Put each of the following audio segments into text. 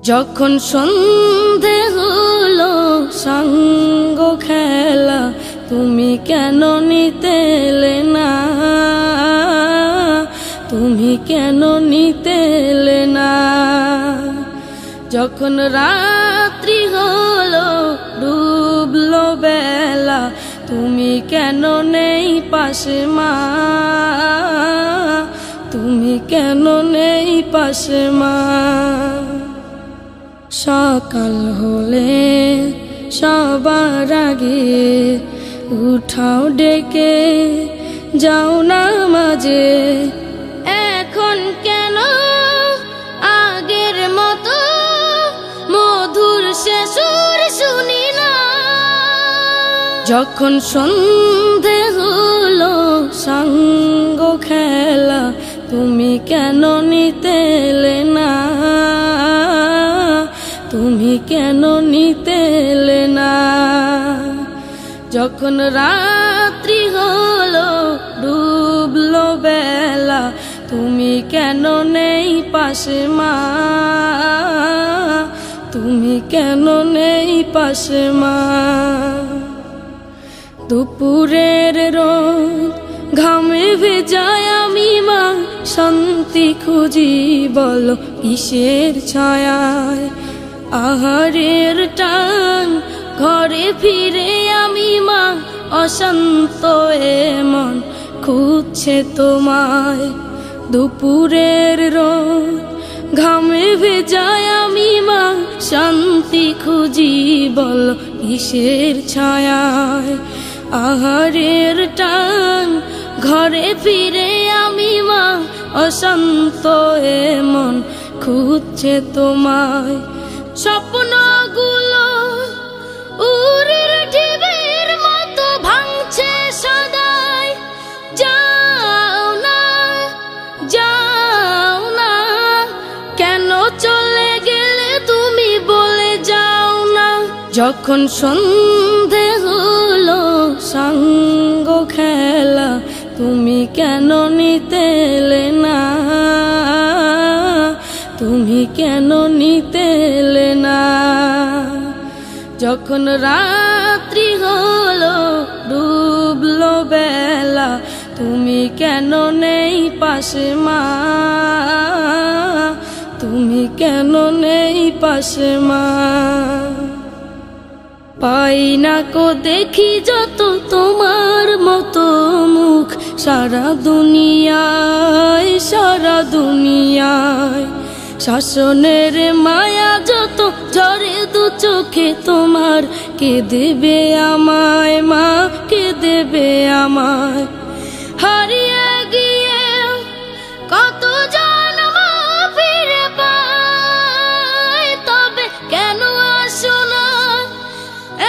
যখন সন্ধে হলো সঙ্গ খেলা, তুমি কেন নিতে এলে না, তুমি কেন নিতে এলে না। যখন রাত্রি হলো ডুবলো বেলা, তুমি কেন নেই পাশে মা, তুমি কেন নেই পাশে মা। সকাল হলে সবার আগে উঠাও ডেকে যাও নামাজে, এখন কেন আগের মতো মধুর সে সুর শুনি না। যখন সন্ধে হলো সঙ্গ খেলা, তুমি কেন নিতে এলে না, তুমি কেন নিতে এলে না। যখন রাত্রি হলো ডুবলো বেলা, তুমি কেন নেই পাশে মা, তুমি কেন নেই পাশে মা। দুপুরের রোদ ঘামে ভেজায় আমি মা, শান্তি খুঁজি বলো কিসের ছায়ায়। আহারের টান ঘরে ফিরে আমি মা, অশান্ত এ মন খুঁজছে তোমায়। দুপুরের রোদ ঘামে ভেজায় আমি মা, শান্তি খুঁজি বলো কিসের ছায়ায়। আহারের টান ঘরে ফিরে আমি মা, অশান্ত এ মন খুঁজছে তোমায়। স্বপ্নগুলো উড়ের ঢেউয়ের মতো ভাঙছে সদাই, যাও না যাও না, কেন চলে গেলে তুমি বলে যাও না। যখন সন্ধে হলো সঙ্গ খেলা, তুমি কেন নিতে এলে না, তুমি কেন নিতে এলে না। যখন রাত্রি হলো ডুবলো বেলা, তুমি কেন নেই পাশে মা, তুমি কেন নেই পাশে মা। পাই না কো দেখি যত তোমার মতো মুখ, সারা দুনিয়ায় সারা দুনিয়ায়। শাসনের মায়া যত ঝরে দু চোখে তোমার, কে দেবে আমায় মা, কে দেবে আমায়। হারিয়ে গিয়ে কত জন্ম ফিরে পাই, তবে কেন আসো না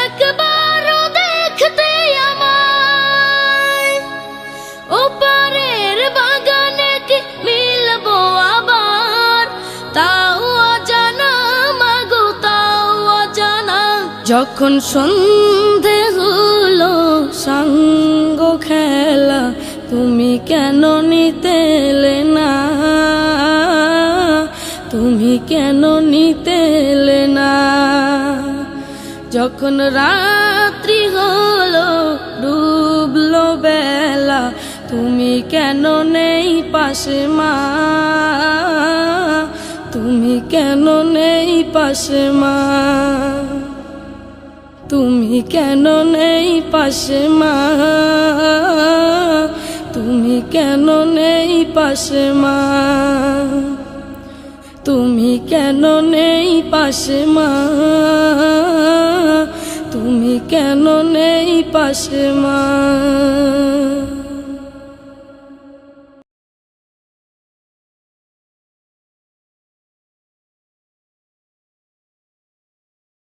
একবারও দেখতে আমায়। ওপারের বাগানে কি মিলবো আবার, তাও অজানা মাগো তাও অজানা। যখন সন্ধে হলো সঙ্গ খেলা, তুমি কেন নিতে এলে না, তুমি কেন নিতে এলে না। যখন রাত্রি হলো ডুবলো বেলা, তুমি কেন নেই পাশে মা, তুমি কেন নেই পাশে মা, তুমি কেন নেই পাশে মা, তুমি কেন নেই পাশে মা, তুমি কেন নেই পাশে মা, তুমি কেন নেই পাশে মা।